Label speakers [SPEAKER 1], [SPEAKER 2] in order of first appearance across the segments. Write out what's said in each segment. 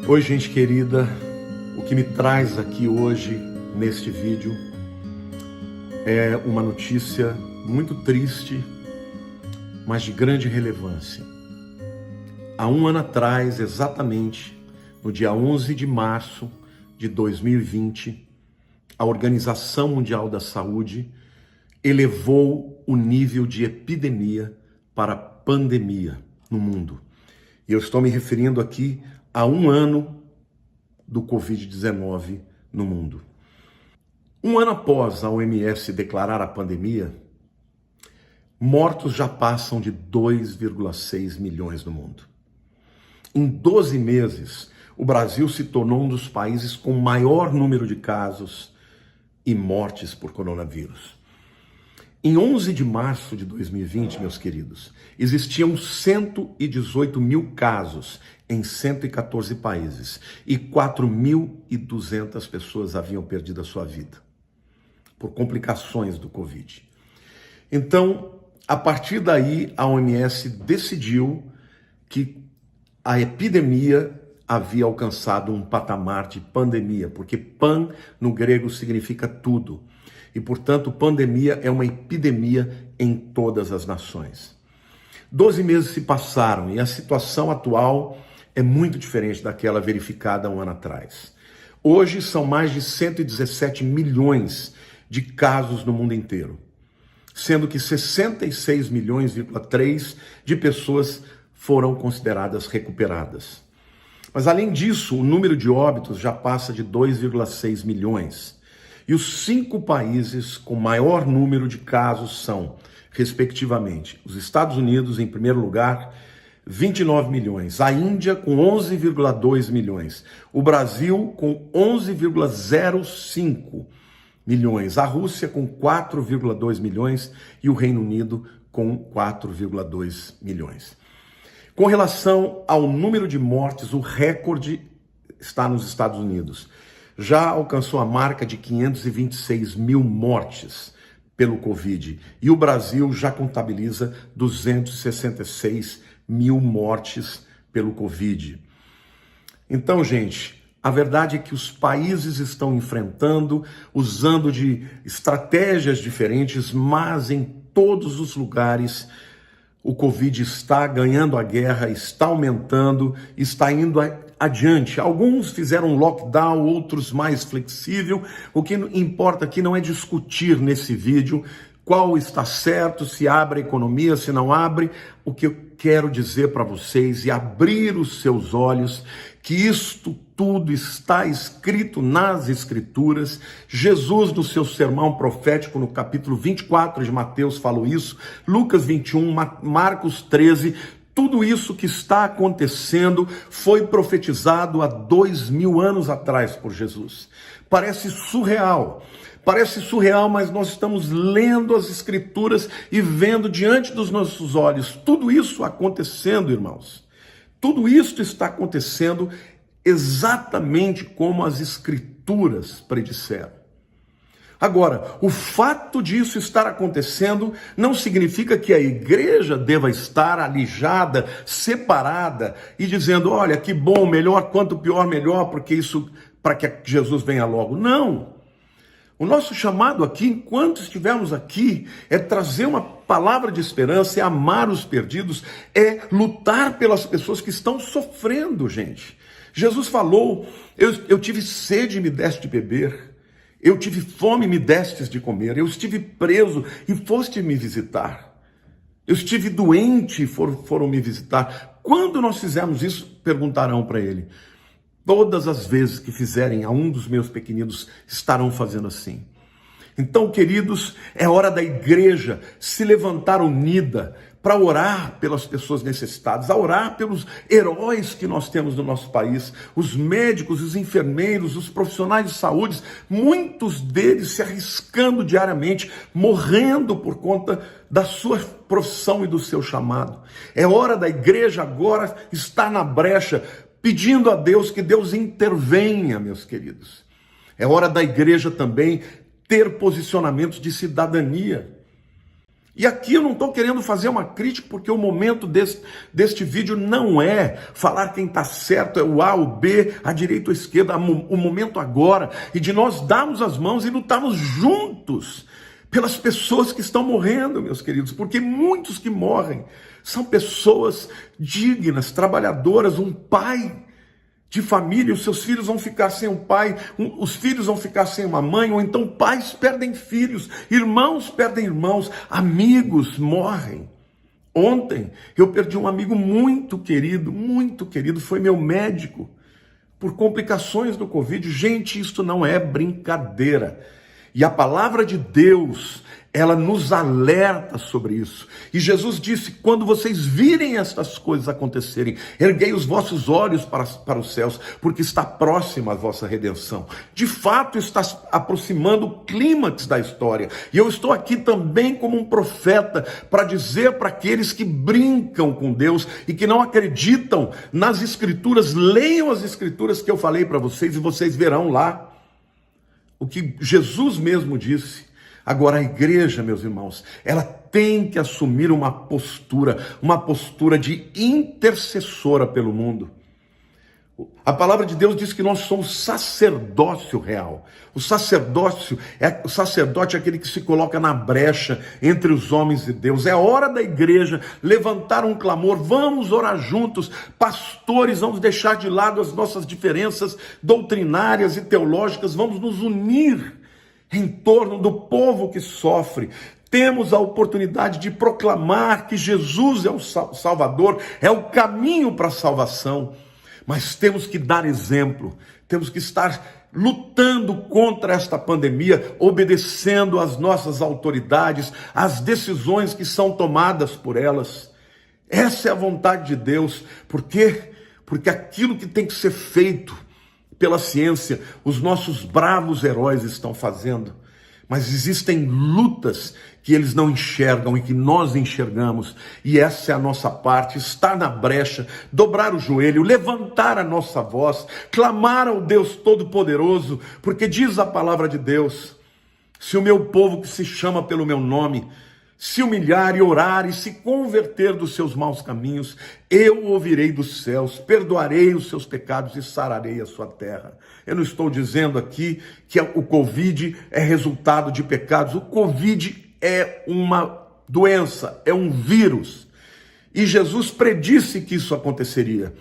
[SPEAKER 1] Oi, gente querida, o que me traz aqui hoje neste vídeo é uma notícia muito triste, mas de grande relevância. Há um ano atrás, exatamente no dia 11 de março de 2020, a Organização Mundial da Saúde elevou o nível de epidemia para pandemia no mundo. E eu estou me referindo aqui a um ano do Covid-19 no mundo. Um ano após a OMS declarar a pandemia, mortos já passam de 2,6 milhões no mundo. Em 12 meses, o Brasil se tornou um dos países com maior número de casos e mortes por coronavírus. Em 11 de março de 2020, meus queridos, existiam 118 mil casos em 114 países e 4.200 pessoas haviam perdido a sua vida por complicações do Covid. Então, a partir daí, a OMS decidiu que a epidemia havia alcançado um patamar de pandemia, porque pan no grego significa tudo. E, portanto, pandemia é uma epidemia em todas as nações. 12 meses se passaram e a situação atual é muito diferente daquela verificada um ano atrás. Hoje são mais de 117 milhões de casos no mundo inteiro, sendo que 66,3 milhões de pessoas foram consideradas recuperadas. Mas, além disso, o número de óbitos já passa de 2,6 milhões. E os 5 países com maior número de casos são, respectivamente, os Estados Unidos, em primeiro lugar, 29 milhões, a Índia com 11,2 milhões, o Brasil com 11,05 milhões, a Rússia com 4,2 milhões e o Reino Unido com 4,2 milhões. Com relação ao número de mortes, o recorde está nos Estados Unidos. Já alcançou a marca de 526 mil mortes pelo Covid. E o Brasil já contabiliza 266 mil mortes pelo Covid. Então, gente, a verdade é que os países estão enfrentando, usando de estratégias diferentes, mas em todos os lugares o Covid está ganhando a guerra, está aumentando, está indo adiante. Alguns fizeram lockdown, outros mais flexível. O que importa aqui não é discutir nesse vídeo qual está certo, se abre a economia, se não abre. O que eu quero dizer para vocês e abrir os seus olhos, que isto tudo está escrito nas Escrituras. Jesus, no seu sermão profético, no capítulo 24 de Mateus, falou isso. Lucas 21, Marcos 13, tudo isso que está acontecendo foi profetizado há 2000 anos atrás por Jesus. Parece surreal, mas nós estamos lendo as Escrituras e vendo diante dos nossos olhos tudo isso acontecendo, irmãos. Tudo isso está acontecendo exatamente como as Escrituras predisseram. Agora, o fato disso estar acontecendo não significa que a igreja deva estar alijada, separada e dizendo, olha, que bom, melhor, quanto pior, melhor, porque isso, para que Jesus venha logo. Não. O nosso chamado aqui, enquanto estivermos aqui, é trazer uma palavra de esperança, é amar os perdidos, é lutar pelas pessoas que estão sofrendo, gente. Jesus falou, eu tive sede e me deste de beber, eu tive fome e me destes de comer, eu estive preso e foste me visitar, eu estive doente e foram me visitar. Quando nós fizermos isso, perguntarão para ele. Todas as vezes que fizerem a um dos meus pequeninos, estarão fazendo assim. Então, queridos, é hora da igreja se levantar unida para orar pelas pessoas necessitadas, a orar pelos heróis que nós temos no nosso país, os médicos, os enfermeiros, os profissionais de saúde, muitos deles se arriscando diariamente, morrendo por conta da sua profissão e do seu chamado. É hora da igreja agora estar na brecha, pedindo a Deus que Deus intervenha, meus queridos. É hora da igreja também ter posicionamentos de cidadania. E aqui eu não estou querendo fazer uma crítica, porque o momento deste vídeo não é falar quem está certo, é o A, o B, a direita ou a esquerda. O momento agora e de nós darmos as mãos e lutarmos juntos pelas pessoas que estão morrendo, meus queridos, porque muitos que morrem são pessoas dignas, trabalhadoras, um pai de família, os seus filhos vão ficar sem um pai, os filhos vão ficar sem uma mãe, ou então pais perdem filhos, irmãos perdem irmãos, amigos morrem. Ontem eu perdi um amigo muito querido, foi meu médico, por complicações do Covid. Gente, isso não é brincadeira. E a palavra de Deus, ela nos alerta sobre isso. E Jesus disse: quando vocês virem estas coisas acontecerem, erguei os vossos olhos para os céus, porque está próxima a vossa redenção. De fato, está aproximando o clímax da história. E eu estou aqui também como um profeta para dizer para aqueles que brincam com Deus e que não acreditam nas Escrituras: leiam as Escrituras que eu falei para vocês e vocês verão lá o que Jesus mesmo disse. Agora a igreja, meus irmãos, ela tem que assumir uma postura de intercessora pelo mundo. A palavra de Deus diz que nós somos sacerdócio real. O sacerdote é aquele que se coloca na brecha entre os homens e Deus. É hora da igreja levantar um clamor. Vamos orar juntos, pastores, vamos deixar de lado as nossas diferenças doutrinárias e teológicas, vamos nos unir em torno do povo que sofre. Temos a oportunidade de proclamar que Jesus é o Salvador, é o caminho para a salvação. Mas temos que dar exemplo, temos que estar lutando contra esta pandemia, obedecendo às nossas autoridades, às decisões que são tomadas por elas. Essa é a vontade de Deus. Por quê? Porque aquilo que tem que ser feito pela ciência, os nossos bravos heróis estão fazendo. Mas existem lutas que eles não enxergam e que nós enxergamos. E essa é a nossa parte: estar na brecha, dobrar o joelho, levantar a nossa voz, clamar ao Deus Todo-Poderoso, porque diz a palavra de Deus: se o meu povo que se chama pelo meu nome se humilhar e orar e se converter dos seus maus caminhos, eu ouvirei dos céus, perdoarei os seus pecados e sararei a sua terra. Eu não estou dizendo aqui que o Covid é resultado de pecados. O Covid é uma doença, é um vírus. E Jesus predisse que isso aconteceria.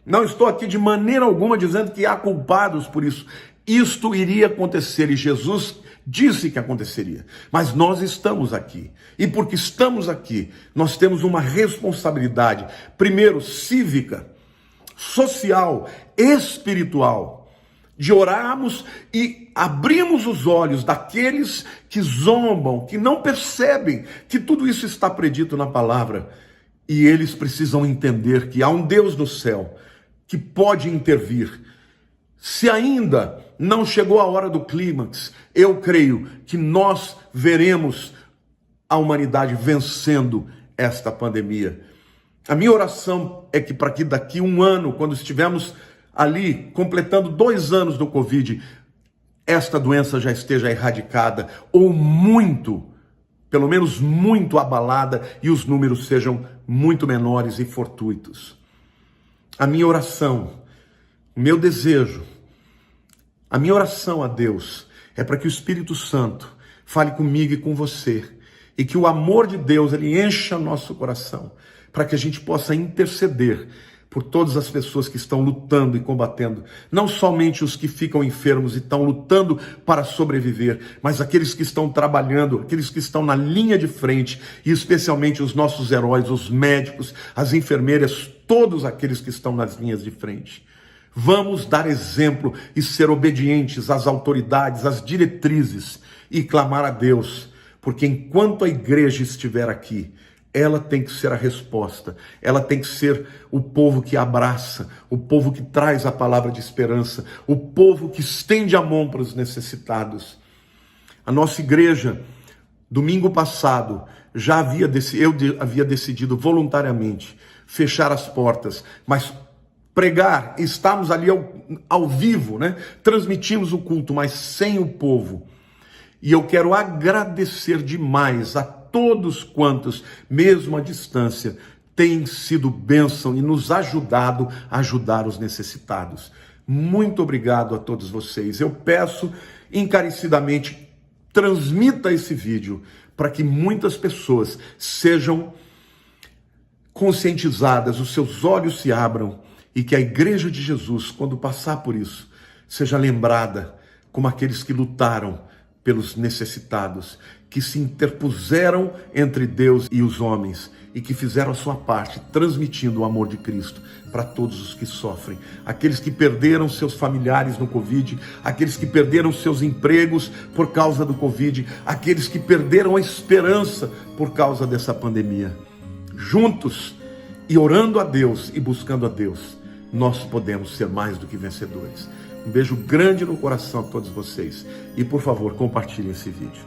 [SPEAKER 1] Não estou aqui de maneira alguma dizendo que há culpados por isso. Isto iria acontecer e Jesus disse que aconteceria, mas nós estamos aqui, e porque estamos aqui, nós temos uma responsabilidade, primeiro cívica, social, espiritual, de orarmos e abrirmos os olhos daqueles que zombam, que não percebem que tudo isso está predito na palavra, e eles precisam entender que há um Deus no céu que pode intervir. Se ainda não chegou a hora do clímax, eu creio que nós veremos a humanidade vencendo esta pandemia. A minha oração é que para que daqui um ano, quando estivermos ali completando 2 anos do Covid, esta doença já esteja erradicada ou muito, pelo menos muito abalada, e os números sejam muito menores e fortuitos. A minha oração, o meu desejo, a minha oração a Deus é para que o Espírito Santo fale comigo e com você, e que o amor de Deus ele encha nosso coração, para que a gente possa interceder por todas as pessoas que estão lutando e combatendo, não somente os que ficam enfermos e estão lutando para sobreviver, mas aqueles que estão trabalhando, aqueles que estão na linha de frente, e especialmente os nossos heróis, os médicos, as enfermeiras, todos aqueles que estão nas linhas de frente. Vamos dar exemplo e ser obedientes às autoridades, às diretrizes e clamar a Deus, porque enquanto a igreja estiver aqui, ela tem que ser a resposta, ela tem que ser o povo que abraça, o povo que traz a palavra de esperança, o povo que estende a mão para os necessitados. A nossa igreja, domingo passado, eu havia decidido voluntariamente fechar as portas, mas pregar, estamos ali ao vivo, né? Transmitimos o culto, mas sem o povo. E eu quero agradecer demais a todos quantos, mesmo à distância, têm sido bênção e nos ajudado a ajudar os necessitados. Muito obrigado a todos vocês. Eu peço encarecidamente, transmita esse vídeo para que muitas pessoas sejam conscientizadas, os seus olhos se abram e que a Igreja de Jesus, quando passar por isso, seja lembrada como aqueles que lutaram pelos necessitados, que se interpuseram entre Deus e os homens e que fizeram a sua parte, transmitindo o amor de Cristo para todos os que sofrem. Aqueles que perderam seus familiares no Covid, aqueles que perderam seus empregos por causa do Covid, aqueles que perderam a esperança por causa dessa pandemia. Juntos e orando a Deus e buscando a Deus, nós podemos ser mais do que vencedores. Um beijo grande no coração a todos vocês. E por favor, compartilhem esse vídeo.